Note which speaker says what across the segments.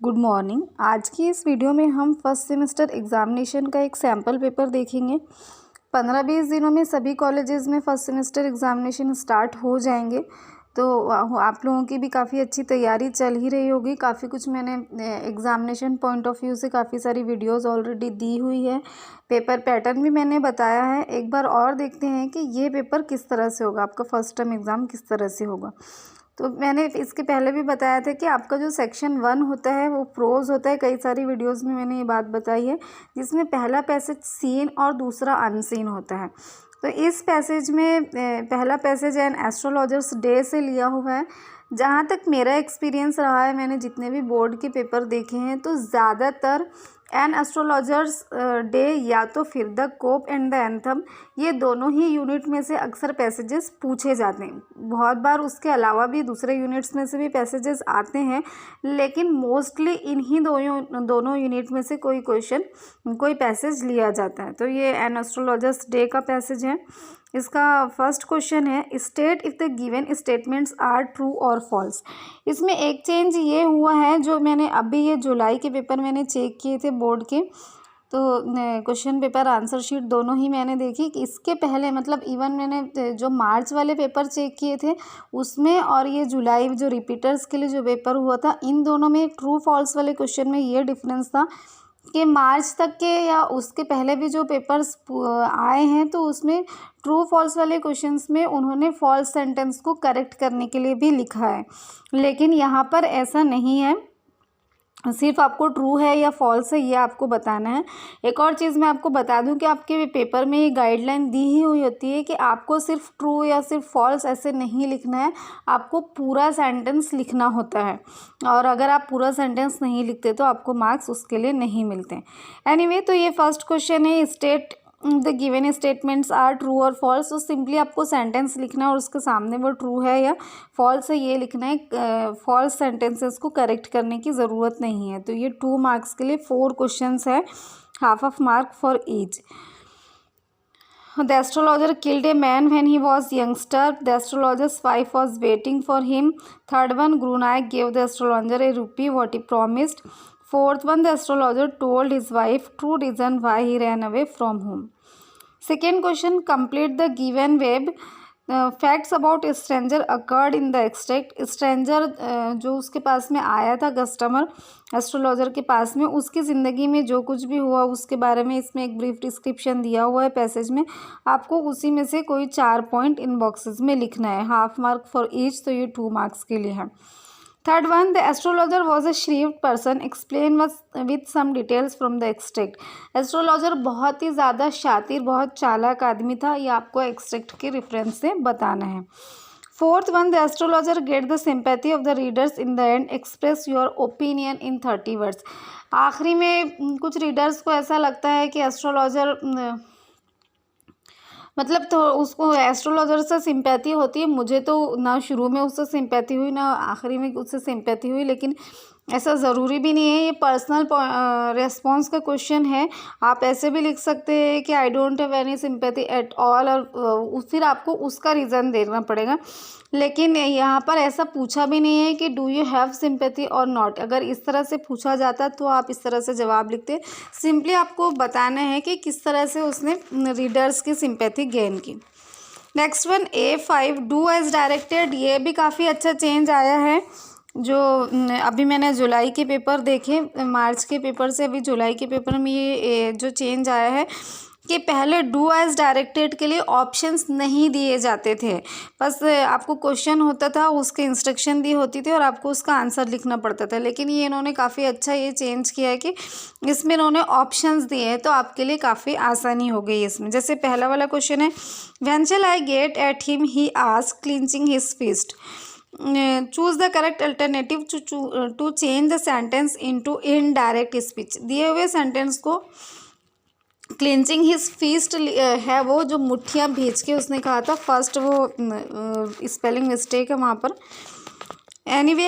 Speaker 1: Good morning. आज की इस वीडियो में हम फर्स्ट सेमेस्टर एग्ज़ामिनेशन का एक सैम्पल पेपर देखेंगे। 15-20 दिनों में सभी कॉलेजेस में फर्स्ट सेमेस्टर एग्ज़ामिनेशन स्टार्ट हो जाएंगे, तो आप लोगों की भी काफ़ी अच्छी तैयारी चल ही रही होगी। काफ़ी कुछ मैंने एग्ज़ामिनेशन पॉइंट ऑफ व्यू से काफ़ी सारी वीडियोस ऑलरेडी दी हुई है। पेपर पैटर्न भी मैंने बताया है। एक बार और देखते हैं कि ये पेपर किस तरह से होगा, आपका फर्स्ट टर्म एग्ज़ाम किस तरह से होगा। तो मैंने इसके पहले भी बताया था कि आपका जो सेक्शन 1 होता है वो प्रोज होता है। कई सारी वीडियोस में मैंने ये बात बताई है, जिसमें पहला पैसेज सीन और दूसरा अनसीन होता है। तो इस पैसेज में पहला पैसेज एन एस्ट्रोलॉजर्स डे से लिया हुआ है। जहाँ तक मेरा एक्सपीरियंस रहा है, मैंने जितने भी बोर्ड के पेपर देखे हैं, तो ज़्यादातर एन एस्ट्रोलॉजर्स डे या तो फिर the cope and the anthem, ये दोनों ही यूनिट में से अक्सर पैसेजेस पूछे जाते हैं। बहुत बार उसके अलावा भी दूसरे यूनिट्स में से भी पैसेजेस आते हैं, लेकिन मोस्टली इन्हीं दोनों यूनिट में से कोई पैसेज लिया जाता है। तो ये एन एस्ट्रोलॉजर्स डे का पैसेज है। इसका फर्स्ट क्वेश्चन है, state if the given statements are true और फॉल्स। इसमें एक चेंज ये हुआ है, जो मैंने अभी ये जुलाई के पेपर मैंने चेक किए थे बोर्ड के, तो क्वेश्चन पेपर आंसर शीट दोनों ही मैंने देखी कि इसके पहले मतलब इवन मैंने जो मार्च वाले पेपर चेक किए थे उसमें और ये जुलाई जो रिपीटर्स के लिए जो पेपर हुआ था, इन दोनों में ट्रू फॉल्स वाले क्वेश्चन में ये डिफरेंस था कि मार्च तक के या उसके पहले भी जो पेपर्स आए हैं, तो उसमें ट्रू फॉल्स वाले क्वेश्चंस में उन्होंने फॉल्स सेंटेंस को करेक्ट करने के लिए भी लिखा है, लेकिन यहाँ पर ऐसा नहीं है। सिर्फ आपको ट्रू है या फॉल्स है ये आपको बताना है। एक और चीज़ मैं आपको बता दूं कि आपके पेपर में ये गाइडलाइन दी ही हुई होती है कि आपको सिर्फ ट्रू या सिर्फ फॉल्स ऐसे नहीं लिखना है, आपको पूरा सेंटेंस लिखना होता है। और अगर आप पूरा सेंटेंस नहीं लिखते तो आपको मार्क्स उसके लिए नहीं मिलते। एनीवे, तो ये फर्स्ट क्वेश्चन है, state the given statements are true और फॉल्स। तो सिंपली आपको सेंटेंस लिखना है और उसके सामने वो ट्रू है या फॉल्स है ये लिखना है। फॉल्स सेंटेंसेस को करेक्ट करने की ज़रूरत नहीं है। तो ये 2 मार्क्स के लिए 4 क्वेश्चंस है, half of mark for each. The astrologer killed a man when he was youngster. The astrologer's wife was waiting for him. Third one, Guru Nanak gave the astrologer a rupee, what he promised. Fourth one, the astrologer told his wife true reason why he ran away from home. Second question, complete the given web. Facts about stranger occurred in the extract. Stranger जो उसके पास में आया था, customer astrologer के पास में, उसकी ज़िंदगी में जो कुछ भी हुआ उसके बारे में इसमें एक ब्रीफ डिस्क्रिप्शन दिया हुआ है पैसेज में। आपको उसी में से कोई 4 पॉइंट इन बॉक्सेस में लिखना है, हाफ मार्क फॉर ईच। तो ये 2 मार्क्स के लिए है। Third one, the astrologer was a shrewd person, explain with some details from the extract. Astrologer बहुत ही ज़्यादा शातिर, बहुत चालाक आदमी था, ये आपको एक्सट्रैक्ट के रेफरेंस से बताना है। Fourth one, the astrologer get the sympathy of the readers in the end, express your opinion in 30 words. आखिरी में कुछ रीडर्स को ऐसा लगता है कि एस्ट्रोलॉजर मतलब तो उसको एस्ट्रोलॉजर से सिंपैथी होती है। मुझे तो ना शुरू में उससे सिंपैथी हुई ना आखिरी में उससे सिंपैथी हुई, लेकिन ऐसा ज़रूरी भी नहीं है। ये पर्सनल रेस्पॉन्स का क्वेश्चन है। आप ऐसे भी लिख सकते हैं कि I don't have any sympathy at all, और फिर आपको उसका रीज़न देना पड़ेगा। लेकिन यहाँ पर ऐसा पूछा भी नहीं है कि डू यू हैव सिंपैथी और नॉट। अगर इस तरह से पूछा जाता तो आप इस तरह से जवाब लिखते। सिंपली आपको बताना है कि किस तरह से उसने रीडर्स की सिंपैथी गेन की। Next one, A5 do as directed. ये भी काफ़ी अच्छा चेंज आया है, जो अभी मैंने जुलाई के पेपर देखे, मार्च के पेपर से अभी जुलाई के पेपर में ये जो चेंज आया है कि पहले डू एज डायरेक्टेड के लिए ऑप्शंस नहीं दिए जाते थे। बस आपको क्वेश्चन होता था, उसके इंस्ट्रक्शन दी होती थी और आपको उसका आंसर लिखना पड़ता था। लेकिन ये इन्होंने काफ़ी अच्छा ये चेंज किया है कि इसमें इन्होंने ऑप्शंस दिए हैं, तो आपके लिए काफ़ी आसानी हो गई इसमें। जैसे पहला वाला क्वेश्चन है, when shall I get at him, he asked, clinching his fist. Choose the correct alternative to change the sentence into indirect speech. दिए हुए सेंटेंस को क्लिंचिंग हिज फिस्ट है, वो जो मुट्ठियाँ भींच के उसने कहा था, फर्स्ट वो स्पेलिंग मिस्टेक है वहाँ पर। एनीवे,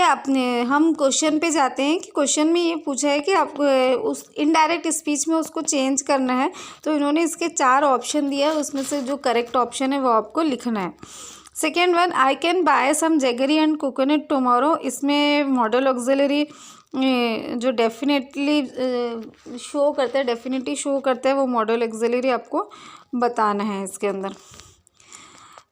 Speaker 1: हम क्वेश्चन पे जाते हैं कि क्वेश्चन में ये पूछा है कि आप उस इनडायरेक्ट स्पीच में उसको चेंज करना है। तो इन्होंने इसके 4 ऑप्शन दिया है, उसमें से जो करेक्ट ऑप्शन है वो आपको लिखना है। Second one, I can buy some jaggery and coconut tomorrow. इसमें मॉडल ऑक्सिलरी जो डेफिनेटली शो करता है, डेफिनेटली शो करता है, वो मॉडल ऑक्सिलरी आपको बताना है इसके अंदर।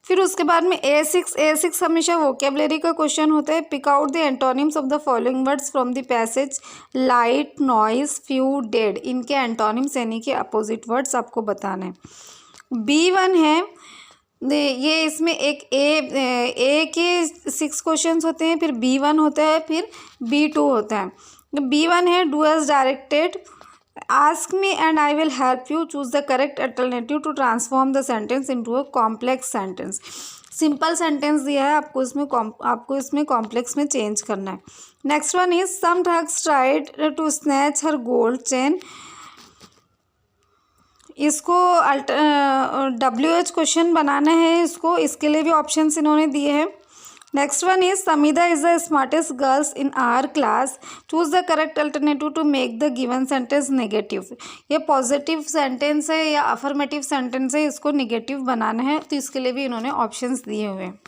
Speaker 1: फिर उसके बाद में ए6 हमेशा वोकेबलरी का क्वेश्चन होता है। Pick out the antonyms of the following words from the passage. Light, noise, few, dead, इनके एंटोनिम्स यानी कि अपोजिट वर्ड्स आपको बताना है। B1 है ये, इसमें एक ए के 6 क्वेश्चंस होते हैं, फिर B1 होता है, फिर B2 होता है। B1 है do as directed, ask me and I will help you, choose the correct alternative to transform the sentence into a complex sentence. Simple sentence दिया है, आपको इसमें कॉम्प्लेक्स में चेंज करना है। Next one is some thugs tried to snatch her gold chain, इसको WH question बनाना है इसको, इसके लिए भी ऑप्शंस इन्होंने दिए हैं। Next one is Sameeda is the smartest girls in our class, choose the correct alternative to make the given sentence negative. ये पॉजिटिव सेंटेंस है या अफर्मेटिव सेंटेंस है, इसको नेगेटिव बनाना है, तो इसके लिए भी इन्होंने ऑप्शंस दिए हुए हैं।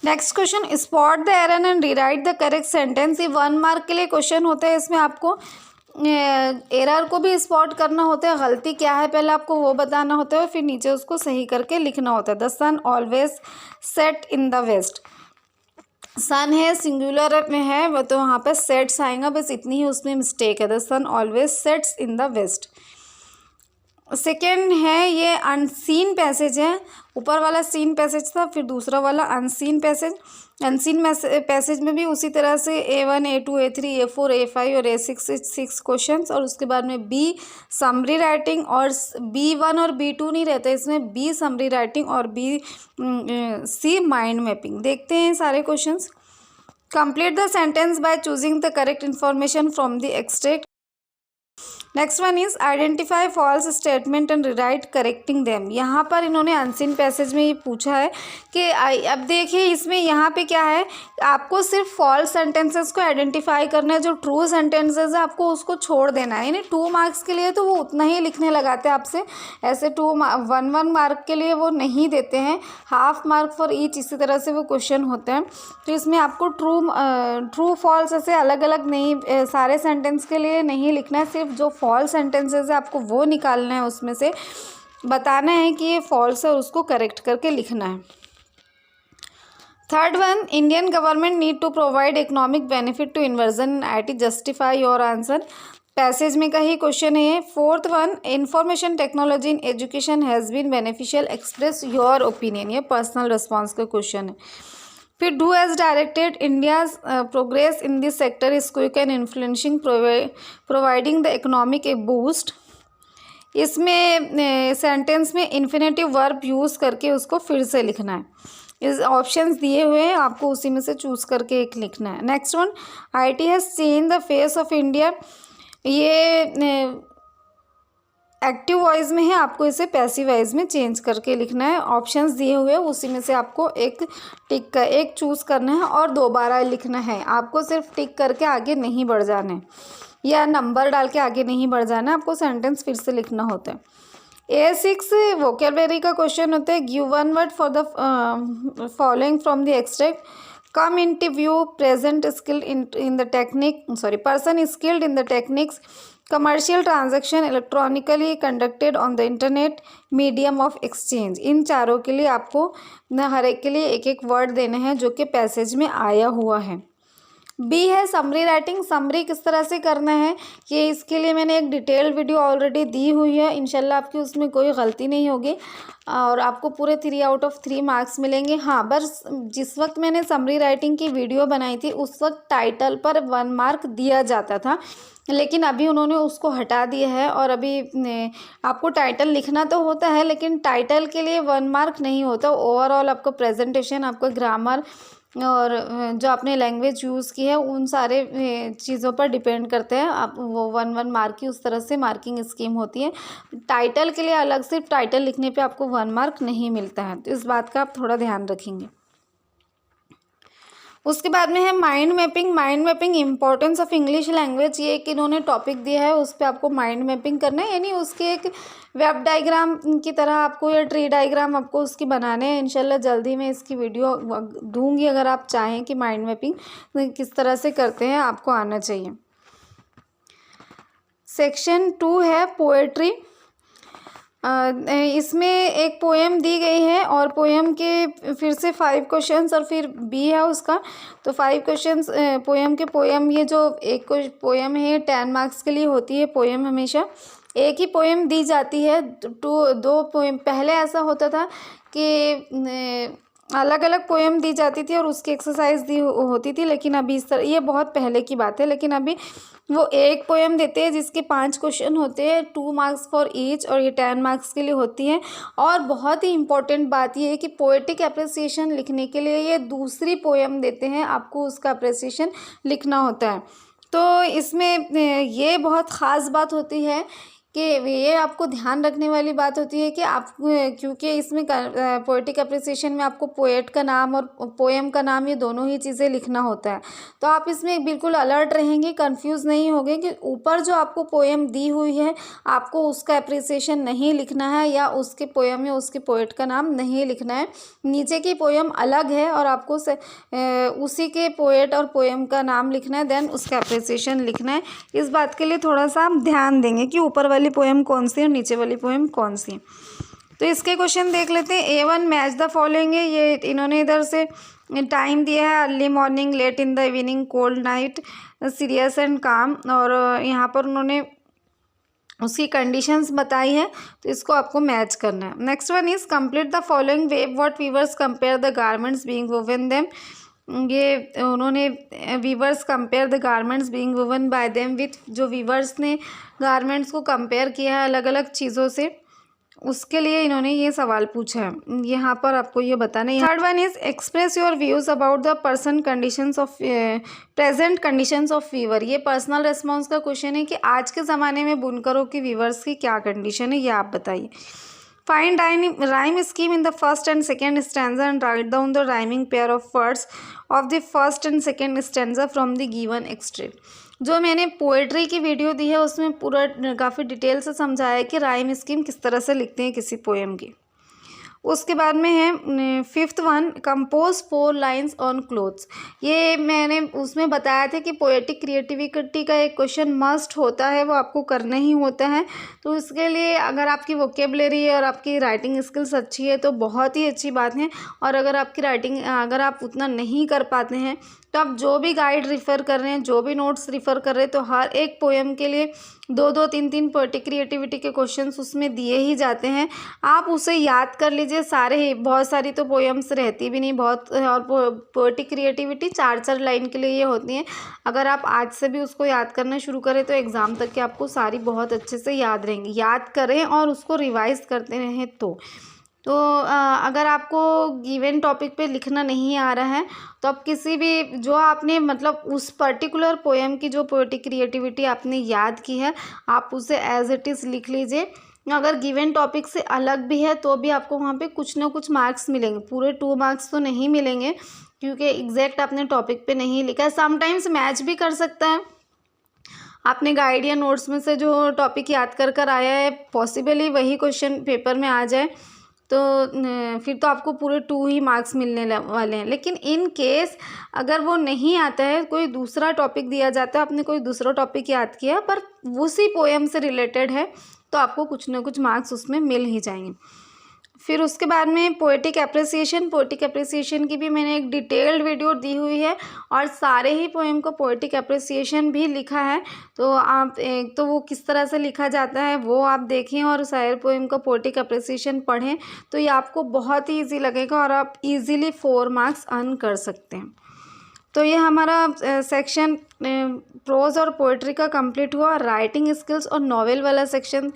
Speaker 1: Next question spot the error and rewrite the correct sentence, ये 1 मार्क के लिए क्वेश्चन होता है। इसमें आपको एरर को भी स्पॉट करना होता है, गलती क्या है पहले आपको वो बताना होता है, फिर नीचे उसको सही करके लिखना होता है। The sun always set in the west, sun है सिंगुलर में है वो, तो वहाँ पे सेट्स आएगा, बस इतनी ही उसमें मिस्टेक है। The sun always sets in the west. Second है ये अनसीन पैसेज है, ऊपर वाला सीन पैसेज था, फिर दूसरा वाला अनसीन पैसेज। अनसीन पैसेज में भी उसी तरह से A1, A2, A3, A4, A5 और A6 क्वेश्चंस, और उसके बाद में B समरी राइटिंग, और B1 और B2 नहीं रहता इसमें, B समरी राइटिंग और C माइंड मैपिंग। देखते हैं सारे questions. Complete the sentence by choosing the correct information from the extract. Next one is identify false statement and rewrite correcting them. यहाँ पर इन्होंने अनसीन पैसेज में ये पूछा है कि अब देखिए इसमें यहाँ पे क्या है, आपको सिर्फ फॉल्स सेंटेंसेस को आइडेंटिफाई करना है, जो ट्रू सेंटेंसेस है आपको उसको छोड़ देना है। यानी 2 मार्क्स के लिए तो वो उतना ही लिखने लगाते हैं आपसे, ऐसे 1 मार्क के लिए वो नहीं देते हैं, हाफ मार्क फॉर ईच, इसी तरह से वो क्वेश्चन होते हैं। तो इसमें आपको ट्रू फॉल्स ऐसे अलग अलग नहीं, सारे सेंटेंस के लिए नहीं लिखना है, सिर्फ जो फॉल्स सेंटेंसेस है आपको वो निकालना है, उसमें से बताना है कि ये फॉल्स है और उसको करेक्ट करके लिखना है। Third one, Indian government need to provide economic benefit to inversion in IT, justify your answer. Passage में का ही क्वेश्चन है। Fourth one, information technology in education has been beneficial, express your opinion, ये personal response का question है। फिर do as directed, India's progress in this sector is quick and influencing, providing the economic a boost. इसमें sentence में infinitive verb use करके उसको फिर से लिखना है। इस ऑप्शंस दिए हुए हैं, आपको उसी में से चूज़ करके एक लिखना है। Next one, IT has change the face of India, ये एक्टिव वॉइस में है, आपको इसे पैसिव वॉइस में चेंज करके लिखना है। ऑप्शंस दिए हुए हैं, उसी में से आपको एक चूज़ करना है और दोबारा लिखना है। आपको सिर्फ टिक करके आगे नहीं बढ़ जाना है या नंबर डाल के आगे नहीं बढ़ जाना है, आपको सेंटेंस फिर से लिखना होता है। A6 वोकेबलरी का क्वेश्चन होता है। Give 1 word for the following from the extract. Come into view, present skilled in the technique, person skilled in the techniques, commercial transaction electronically conducted on the internet, medium of exchange. इन चारों के लिए आपको हर एक के लिए एक एक वर्ड देने हैं जो कि पैसेज में आया हुआ है। B है समरी राइटिंग। समरी किस तरह से करना है, ये इसके लिए मैंने एक डिटेल्ड वीडियो ऑलरेडी दी हुई है, इंशाल्लाह आपकी उसमें कोई गलती नहीं होगी और आपको पूरे 3 आउट ऑफ 3 मार्क्स मिलेंगे। हाँ, बस जिस वक्त मैंने समरी राइटिंग की वीडियो बनाई थी उस वक्त टाइटल पर 1 मार्क दिया जाता था, लेकिन अभी उन्होंने उसको हटा दिया है और अभी आपको टाइटल लिखना तो होता है, लेकिन टाइटल के लिए 1 मार्क नहीं होता। ओवरऑल आपको प्रेजेंटेशन, आपका ग्रामर और जो आपने लैंग्वेज यूज़ की है उन सारे चीज़ों पर डिपेंड करते हैं। आप वो 1 मार्क की उस तरह से मार्किंग स्कीम होती है। टाइटल के लिए अलग से टाइटल लिखने पे आपको 1 मार्क नहीं मिलता है, तो इस बात का आप थोड़ा ध्यान रखेंगे। उसके बाद में है mind mapping. Mind mapping importance of English language, ये एक इन्होंने टॉपिक दिया है, उस पर आपको माइंड मैपिंग करना है, यानी उसके एक वेब डायग्राम की तरह आपको या ट्री डायग्राम आपको उसकी बनाने हैं। इंशाल्लाह जल्दी मैं इसकी वीडियो दूंगी, अगर आप चाहें कि माइंड मैपिंग किस तरह से करते हैं आपको आना चाहिए। सेक्शन 2 है पोएट्री। इसमें एक पोएम दी गई है और पोएम के फिर से 5 क्वेश्चंस और फिर बी है उसका। तो 5 क्वेश्चंस पोएम ये जो एक पोएम है 10 मार्क्स के लिए होती है पोएम। हमेशा एक ही पोएम दी जाती है, दो पोएम। पहले ऐसा होता था कि अलग अलग पोएम दी जाती थी और उसकी एक्सरसाइज दी होती थी, लेकिन अभी इस तरह, ये बहुत पहले की बात है, लेकिन अभी वो एक पोएम देते हैं जिसके 5 क्वेश्चन होते हैं, 2 मार्क्स फॉर ईच, और ये 10 मार्क्स के लिए होती है। और बहुत ही इम्पोर्टेंट बात ये है कि पोएटिक अप्रिसिएशन लिखने के लिए ये दूसरी पोएम देते हैं, आपको उसका अप्रिसिएशन लिखना होता है। तो इसमें ये बहुत ख़ास बात होती है कि ये आपको ध्यान रखने वाली बात होती है कि आप, क्योंकि इसमें पोएटिक अप्रिसिएशन में आपको पोएट का नाम और पोएम का नाम, ये दोनों ही चीज़ें लिखना होता है। तो आप इसमें बिल्कुल अलर्ट रहेंगे, कंफ्यूज नहीं होंगे कि ऊपर जो आपको पोएम दी हुई है आपको उसका अप्रिसिएशन नहीं लिखना है या उसके पोएम या उसके पोएट का नाम नहीं लिखना है। नीचे की पोएम अलग है और आपको उसी के पोएट और पोएम का नाम लिखना है, देन उसका अप्रिसिएशन लिखना है। इस बात के लिए थोड़ा सा आप ध्यान देंगे कि ऊपर वाली पोएम कौन सी है और नीचे वाली पोएम कौन सी है। तो इसके क्वेश्चन देख लेते हैं। A1 मैच द फॉलोइंग है, ये इन्होंने इधर से टाइम दिया है early morning, late in the evening, cold night, serious and calm, और यहाँ पर उन्होंने उसकी कंडीशंस बताई है, तो इसको आपको मैच करना है। Next one is complete the following web what weavers compare the garments being woven them. ये उन्होंने weavers compare the garments being woven by them with, जो वीवर्स ने गारमेंट्स को कंपेयर किया है अलग अलग चीज़ों से, उसके लिए इन्होंने ये सवाल पूछा है। यहाँ पर आपको ये बताना है। Third one is express your views about the person conditions of present conditions of weaver. ये पर्सनल रेस्पॉन्स का क्वेश्चन है कि आज के ज़माने में बुनकरों की वीवर्स की क्या कंडीशन है, ये आप बताइए। Find rhyme scheme in the first and second stanza and write down the rhyming pair of words of the first and second stanza from the given extract। जो मैंने पोएट्री की वीडियो दी है उसमें पूरा काफ़ी डिटेल से समझाया है कि राइम स्कीम किस तरह से लिखते हैं किसी पोएम की। उसके बाद में है 5th one, compose 4 lines on clothes. ये मैंने उसमें बताया था कि पोएटिक क्रिएटिविटी का एक क्वेश्चन मस्ट होता है, वो आपको करना ही होता है। तो इसके लिए अगर आपकी वोकेबलरी और आपकी राइटिंग स्किल्स अच्छी है तो बहुत ही अच्छी बात है, और अगर आपकी राइटिंग अगर आप उतना नहीं कर पाते हैं तो आप जो भी गाइड रिफ़र कर रहे हैं, जो भी नोट्स रिफ़र कर रहे हैं, तो हर एक पोएम के लिए 2-2 3-3 पोएटिक क्रिएटिविटी के क्वेश्चंस उसमें दिए ही जाते हैं। आप उसे याद कर लीजिए सारे ही, बहुत सारी तो पोएम्स रहती भी नहीं बहुत, और पोएटिक क्रिएटिविटी 4-4 लाइन के लिए ये होती हैं। अगर आप आज से भी उसको याद करना शुरू करें तो एग्ज़ाम तक के आपको सारी बहुत अच्छे से याद रहेंगी। याद करें और उसको रिवाइज़ करते रहें। तो अगर आपको गिवन टॉपिक पे लिखना नहीं आ रहा है तो आप किसी भी, जो आपने मतलब उस पर्टिकुलर पोएम की जो पोएटिक क्रिएटिविटी आपने याद की है, आप उसे एज इट इज़ लिख लीजिए। अगर गिवन टॉपिक से अलग भी है तो भी आपको वहाँ पे कुछ ना कुछ मार्क्स मिलेंगे। पूरे 2 मार्क्स तो नहीं मिलेंगे क्योंकि एग्जैक्ट आपने टॉपिक पे नहीं लिखा है। समटाइम्स मैच भी कर सकता है, आपने गाइड या नोट्स में से जो टॉपिक याद कर आया है पॉसिबली वही क्वेश्चन पेपर में आ जाए, तो फिर तो आपको पूरे 2 ही मार्क्स मिलने वाले हैं। लेकिन इन केस अगर वो नहीं आता है, कोई दूसरा टॉपिक दिया जाता है, आपने कोई दूसरा टॉपिक याद किया पर उसी पोएम से रिलेटेड है, तो आपको कुछ ना कुछ मार्क्स उसमें मिल ही जाएंगे। फिर उसके बाद में पोएटिक अप्रिसिएशन की भी मैंने एक डिटेल्ड वीडियो दी हुई है और सारे ही पोएम को पोएटिक अप्रिसिएशन भी लिखा है। तो आप एक तो वो किस तरह से लिखा जाता है वो आप देखें और सारे पोएम का पोएटिक अप्रिसिएशन पढ़ें, तो ये आपको बहुत ही ईजी लगेगा और आप इजीली 4 मार्क्स अर्न कर सकते हैं। तो ये हमारा सेक्शन प्रोज और पोएट्री का कंप्लीट हुआ। राइटिंग स्किल्स और नॉवेल वाला सेक्शन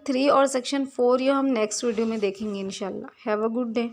Speaker 1: 3 और सेक्शन 4 ये हम नेक्स्ट वीडियो में देखेंगे इंशाल्लाह। Have a good day.